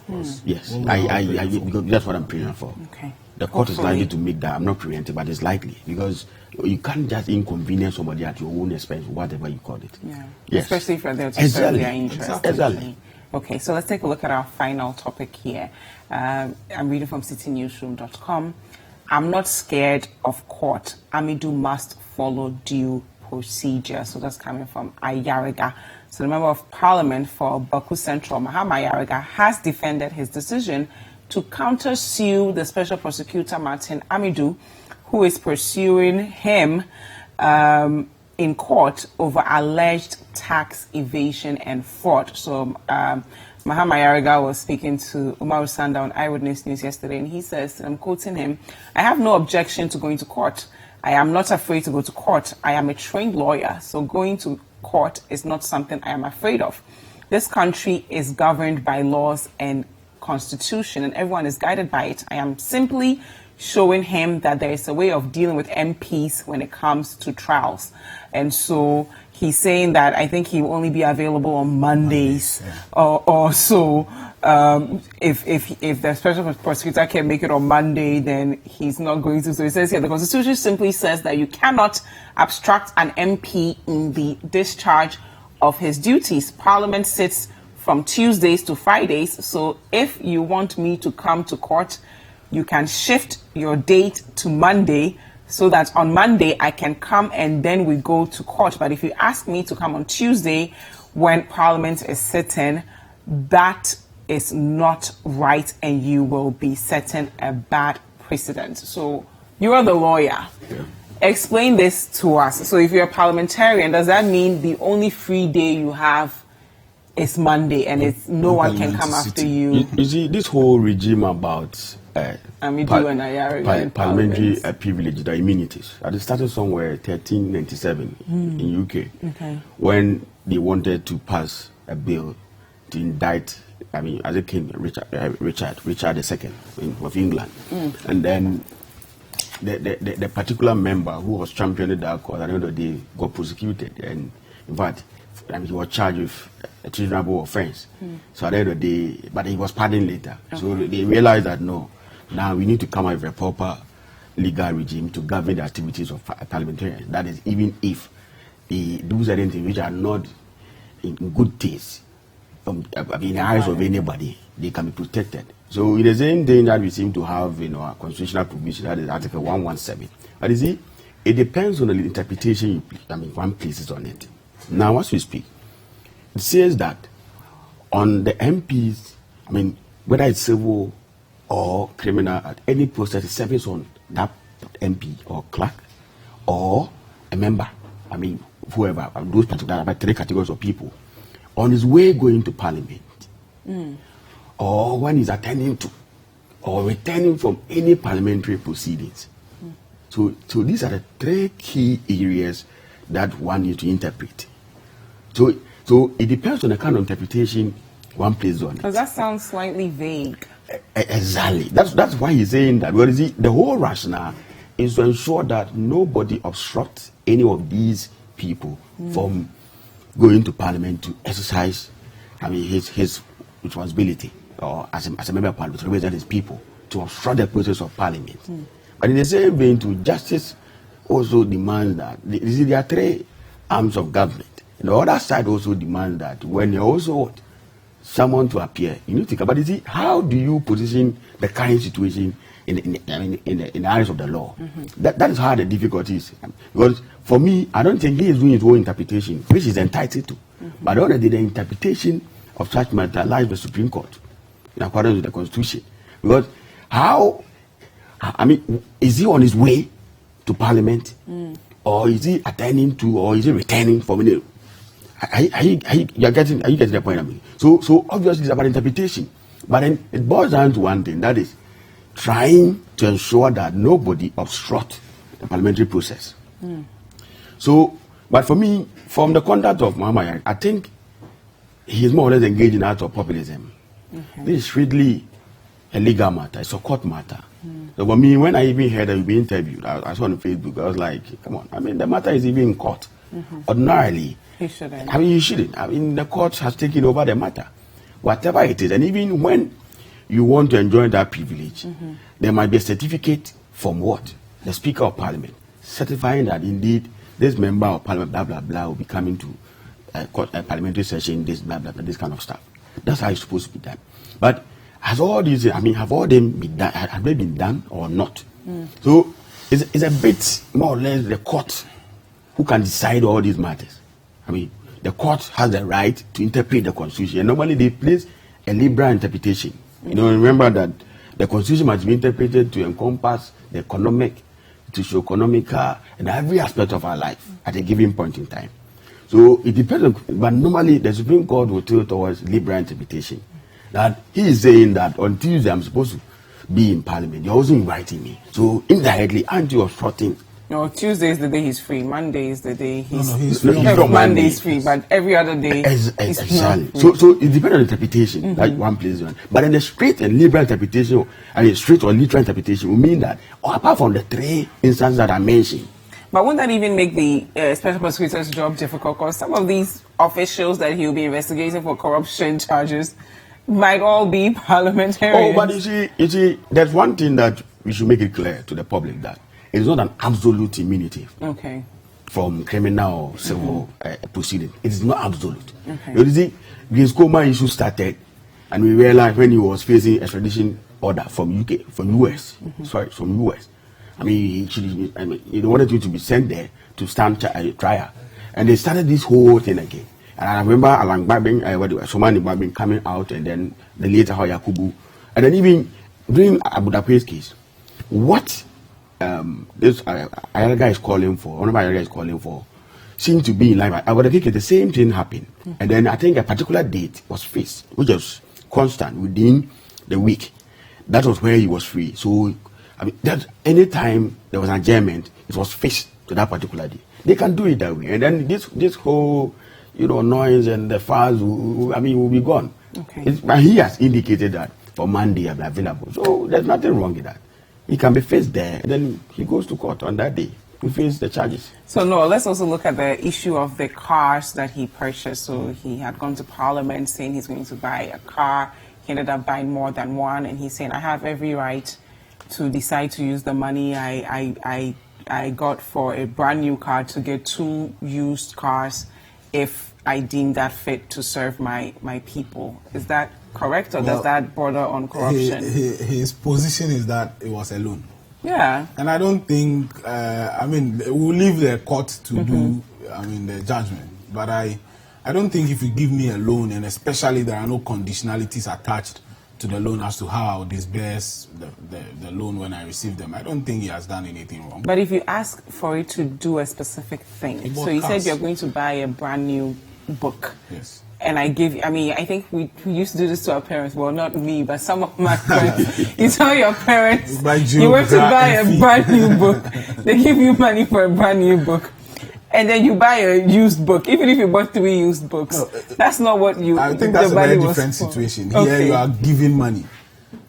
Yes, because that's what I'm praying for. Okay. The court is likely to make that. I'm not preempting, but it's likely, because you can't just inconvenience somebody at your own expense, whatever you call it. Yeah. Yes. Especially if you're there to serve their interest. Exactly. Okay, so let's take a look at our final topic here. I'm reading from citynewsroom.com. I'm not scared of court. Amidu must follow due procedure. So that's coming from Ayariga. So the Member of Parliament for Baku Central, Mahama Ayariga, has defended his decision to countersue the Special Prosecutor Martin Amidu, who is pursuing him in court over alleged tax evasion and fraud. So Mahama Ayariga was speaking to Umaru Sanda on Eyewitness News yesterday, and he says, and I'm quoting him, "I have no objection to going to court. I am not afraid to go to court. I am a trained lawyer, so going to court is not something I am afraid of. This country is governed by laws and constitution, and everyone is guided by it. I am simply showing him that there is a way of dealing with MPs when it comes to trials." And so he's saying that I think he will only be available on Mondays or so. If the Special Prosecutor can make it on Monday, then he's not going to. So he says here, the Constitution simply says that you cannot obstruct an MP in the discharge of his duties. Parliament sits from Tuesdays to Fridays. So if you want me to come to court, you can shift your date to Monday so that on Monday I can come and then we go to court. But if you ask me to come on Tuesday when Parliament is sitting, that is not right, and you will be setting a bad precedent. So you are the lawyer. Yeah. Explain this to us. So if you're a parliamentarian, does that mean the only free day you have is Monday, and it's no one can come after you? You see, this whole regime about parliamentary privilege, the immunities, it started somewhere 1397 in UK, when they wanted to pass a bill to indict, as a king, Richard II of England, and then the particular member who was championing that cause at the end of the day got prosecuted, and in fact, he was charged with a treasonable offense. So at the end of the day, but he was pardoned later. So they realized that no, now we need to come up with a proper legal regime to govern the activities of parliamentarians. That is, even if they do certain things which are not in good taste in the eyes of anybody, they can be protected. So in the same thing that we seem to have in our constitutional provision, that is Article 117. But you see, it depends on the interpretation one places on it. Now, as we speak, it says that on the MPs, whether it's civil or criminal, at any process, service on that MP or clerk or a member, whoever, those particular three categories of people, on his way going to Parliament, or when he's attending to or returning from any parliamentary proceedings. So these are the three key areas that one needs to interpret. So it depends on the kind of interpretation one places on it. Because that sounds slightly vague. Exactly. That's why he's saying that. Well, you see, the whole rationale is to ensure that nobody obstructs any of these people from going to Parliament to exercise, his responsibility, or as a member of Parliament to represent his people, to obstruct the process of Parliament. But in the same vein, too, justice also demands that there are three arms of government. And the other side also demands that when you also want someone to appear, you need to think about it. See, how do you position the current situation in the eyes of the law? That is how the difficulty is. Because for me, I don't think he is doing his own interpretation, which is entitled to. But already the interpretation of such matter lies with the Supreme Court in accordance with the Constitution. Because is he on his way to Parliament, or is he attending to, or is he returning from any? Are you getting the point? So obviously it's about interpretation, but then it boils down to one thing, that is trying to ensure that nobody obstructs the parliamentary process. So, but for me, from the conduct of Mahama, I think he is more or less engaged in acts of populism. This is really a legal matter, it's a court matter. So for me, when I even heard that you be interviewed, I saw on Facebook, I was like, come on, the matter is even in court. Ordinarily, He shouldn't. I mean, you shouldn't. I mean, the court has taken over the matter, whatever it is. And even when you want to enjoy that privilege, there might be a certificate from what? The Speaker of Parliament, certifying that indeed this member of Parliament, blah, blah, blah, will be coming to a parliamentary session, this, blah, blah, blah, this kind of stuff. That's how it's supposed to be done. But has all these, I mean, have all them been done, have they been done or not? So it's a bit more or less the court who can decide all these matters. I mean, the court has the right to interpret the Constitution. And normally they place a liberal interpretation. You know, remember that the Constitution must be interpreted to encompass the economic, socio-economical, and every aspect of our life at a given point in time. So it depends on, but normally the Supreme Court will tilt towards liberal interpretation. That he is saying that on Tuesday I'm supposed to be in Parliament. You're also inviting me. So indirectly, aren't you obstructing? No, Tuesday is the day he's free. Monday is the day he's free. He's not Monday is free, but every other day he's exactly. not free. So it depends on interpretation. Like one place one. But then the straight and liberal interpretation, I mean straight or literal interpretation will mean that, apart from the three instances that I mentioned. But wouldn't that even make the special prosecutor's job difficult? Because some of these officials that he'll be investigating for corruption charges might all be parliamentarians. Oh, but you see, there's one thing that we should make it clear to the public, that it is not an absolute immunity Okay. from criminal or civil proceeding. It is not absolute. Okay. You see, Grace Coleman issue started, and we realized when he was facing extradition order from UK, from US, from US. I mean, he wanted him to be sent there to stand trial, and they started this whole thing again. And I remember Alan Babin, Somani Babin coming out, and then the later Yakubu, and then even during Abu Dhabi's case, what this other guy is calling for, one of my other guys is calling for, seemed to be in line. Abu Dhabi, the same thing happened, and then I think a particular date was fixed, which was constant within the week. That was where he was free. So, I mean, that any time there was an adjournment, it was fixed to that particular day. They can do it that way, and then this whole, noise and the files, will be gone. Okay. But he has indicated that for Monday I'll be available. So there's nothing wrong with that. He can be faced there, and then he goes to court on that day to face the charges. So, no, let's also look at the issue of the cars that he purchased. So he had gone to Parliament saying he's going to buy a car. He ended up buying more than one, and he's saying, I have every right to decide to use the money I got for a brand new car to get 2 used cars if I deem that fit to serve my people. Is that correct, or does that border on corruption? His position is that it was a loan. Yeah. And I don't think, we'll leave the court to do, the judgment. But I don't think if you give me a loan, and especially there are no conditionalities attached to the loan as to how I'll disburse the loan when I receive them, I don't think he has done anything wrong. But if you ask for it to do a specific thing, so you said you're going to buy a brand new book. Yes. And I give you, I think we used to do this to our parents. Well, not me, but some of my friends. You tell your parents you want to buy a brand new book. They give you money for a brand new book. And then you buy a used book, even if you bought 3 used books. No, that's not what you. I think that's a very different situation. Okay. Here you are giving money.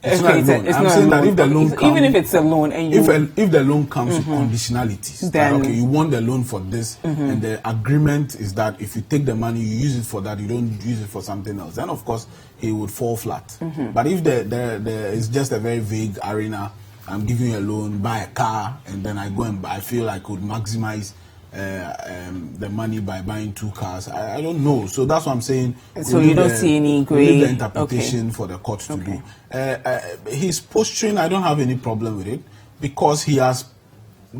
It's not a loan. I'm saying that if the loan comes, even if it's a loan, and if the loan comes with conditionalities, then you want the loan for this, and the agreement is that if you take the money, you use it for that, you don't use it for something else. Then of course he would fall flat. But if there is just a very vague arena, I'm giving you a loan, buy a car, and then I go and I feel I could maximize the money by buying 2 cars. I don't know. So that's what I'm saying. So you don't see any gray interpretation for the court to do. His posturing, I don't have any problem with it, because he has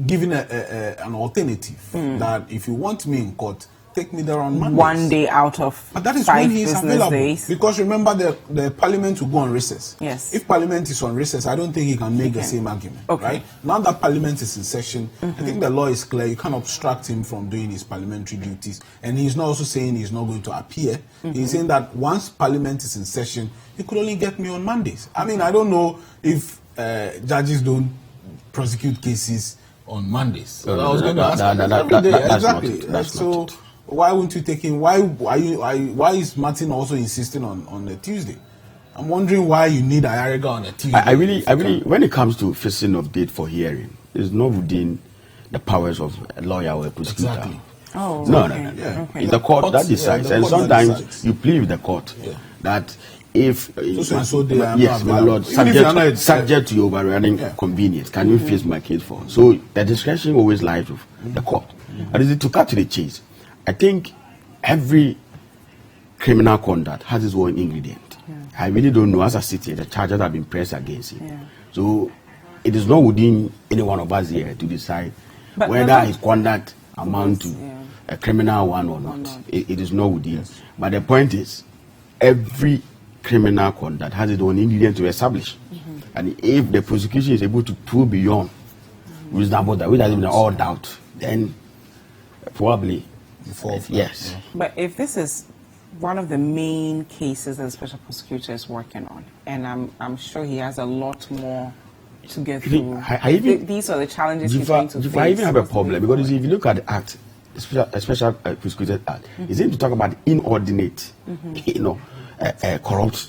given an alternative that if you want me in court, take me there on Mondays. 1 day out of but that is 5 when he is available. Days. Because remember, the Parliament will go on recess. Yes. If Parliament is on recess, I don't think he can make the same argument. Okay. Right? Now that Parliament is in session, I think the law is clear. You can't obstruct him from doing his parliamentary duties. And he's not also saying he's not going to appear. He's saying that once Parliament is in session, he could only get me on Mondays. I mean, I don't know if judges don't prosecute cases on Mondays. So I was going to ask every day. Exactly. So why won't you take him? Why is Martin also insisting on a Tuesday? I'm wondering why you need Ayariga on a Tuesday. I really, when it comes to fixing of date for hearing, it's not within the powers of a lawyer or a prosecutor. Exactly. Oh, No, okay. no, no. Yeah. It's the court that Yeah, decides, the and court that sometimes decides. you plead with the court that if So they are yes, not my available. lord, Even if you are not- subject to your overriding convenience, can you face my case for? So the discretion always lies with the court. But is it to cut to the chase? I think every criminal conduct has its own ingredient. I really don't know, as a city, the charges have been pressed against him. So it is not within any one of us here to decide But whether not- his conduct amount to a criminal one or not. It is not within. But the point is, every criminal conduct has its own ingredient to establish. And if the prosecution is able to prove beyond reasonable doubt, without even all doubt, then probably yes. But if this is one of the main cases that the special prosecutor is working on, and I'm sure he has a lot more to get through. I even- These are the challenges he's going to face. I even have a problem because if you look at the act, the special prosecutor act, it seems to talk about inordinate, corrupt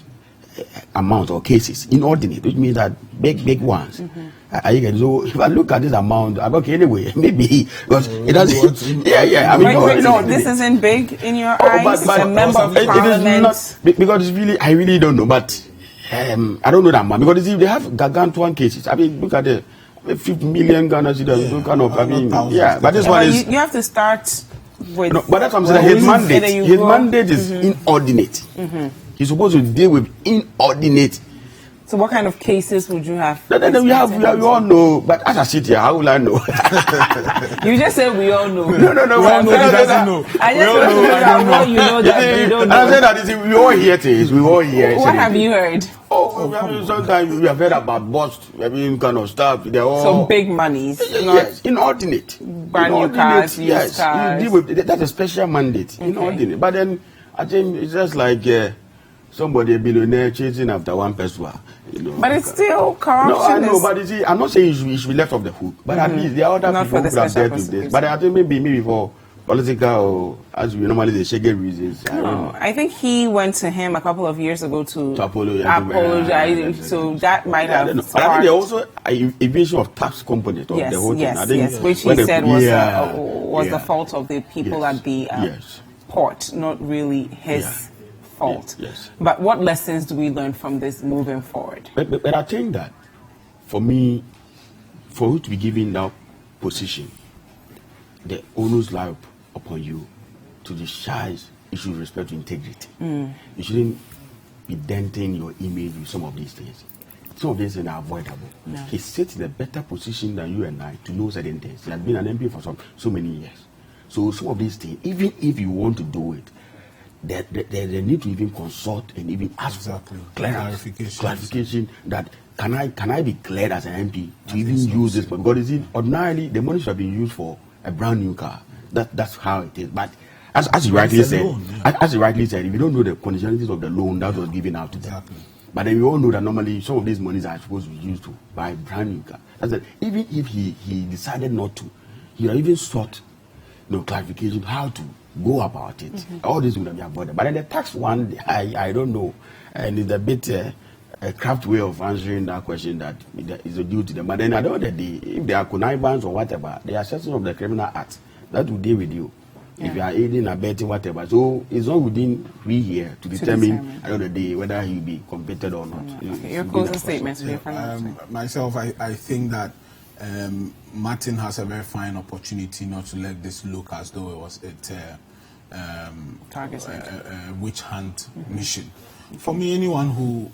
amount or cases, inordinate, which means that big ones. So if I look at this amount, I'm okay anyway. Maybe because it doesn't. Yeah. I mean, no, this isn't big in your eyes. but a member of it is parliament. not because it's really, I really don't know. But I don't know that much because if they have gargantuan cases, I mean, look at the 50 million Ghana cedis, those kind of. I mean, but this one is. You have to start with. No, but that's what I'm saying. His mandate is inordinate. He's supposed to deal with inordinate. So what kind of cases would you have? Then we all know, but as I sit here, how will I know? You just said we all know. No. We all know he doesn't know. I We just all want to know, know I that don't what you know that you don't And know. I said that is, we all hear things. We all hear. What have you heard? Sometimes we have heard about bust, kind of stuff. They're all Some big monies. Yes, inordinate. Brand new cars, used yes, cars. you deal with that's a special mandate. Inordinate. But then I think it's just like somebody, a billionaire, chasing after one person. But it's still corruption. No, I know, but you see, I'm not saying you should be left off the hook. But at least there are other Not people for who the have special dealt with this. prosecutor. But I think maybe for political or, as we normally say, shaggy reasons. I don't know. I think he went to him a couple of years ago to apologize. So that might I have don't know. But I think there also an evasion of tax component of the whole thing. I think yes, which he said was the fault of the people at the port, not really his fault. Yes. But what lessons do we learn from this moving forward? But I think that, for me, for you to be given that position, the onus lie upon you to discharge issues with respect to integrity. You shouldn't be denting your image with some of these things. Some of these things are avoidable. No. He sits in a better position than you and I to know certain things. He has been an MP for so many years. So some of these things, even if you want to do it, they need to even consult and even ask for clarification that can I be cleared as an MP to even use this? Because ordinarily the money should have been used for a brand new car. That's how it is. But as you rightly said, if you don't know the conditionalities of the loan that was given out to them. But then we all know that normally some of these monies are supposed to be used to buy a brand new car. That's it. Even if he decided not to, he would have even sought clarification how to go about it. All this would have been avoided. But then the tax one, I don't know. And it's a bit a craft way of answering that question that is a due to them. But then at the end of the day, if they are connivance or whatever, they are sections of the criminal act that will deal with you. If you are aiding, abetting, whatever. So it's not within we here to determine at the end of the day whether he will be convicted or not. Okay. Your closing statements. Myself, I think that Martin has a very fine opportunity not to let this look as though it was a witch hunt mission. For me, anyone who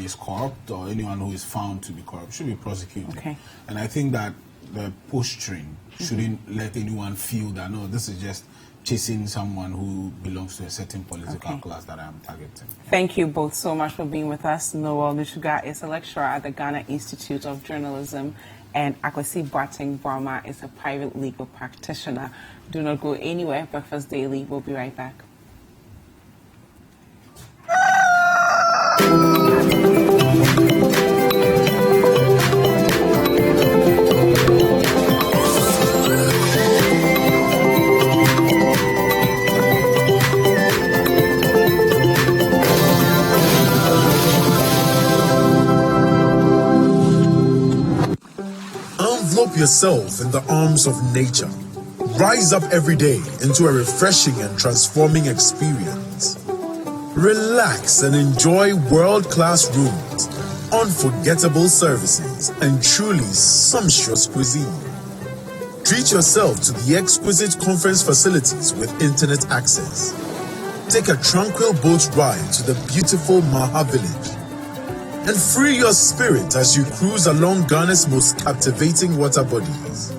is corrupt or anyone who is found to be corrupt should be prosecuted. Okay. And I think that the posturing shouldn't let anyone feel that no, this is just chasing someone who belongs to a certain political class that I am targeting. Thank you both so much for being with us. Noel Nuchuga is a lecturer at the Ghana Institute of Journalism, and Akwasi Boateng Boamah is a private legal practitioner. Do not go anywhere. Breakfast Daily will be right back. Envelope yourself in the arms of nature. Rise up every day into a refreshing and transforming experience. Relax and enjoy world-class rooms, unforgettable services, and truly sumptuous cuisine. Treat yourself to the exquisite conference facilities with internet access. Take a tranquil boat ride to the beautiful Maha Village and free your spirit as you cruise along Ghana's most captivating water bodies.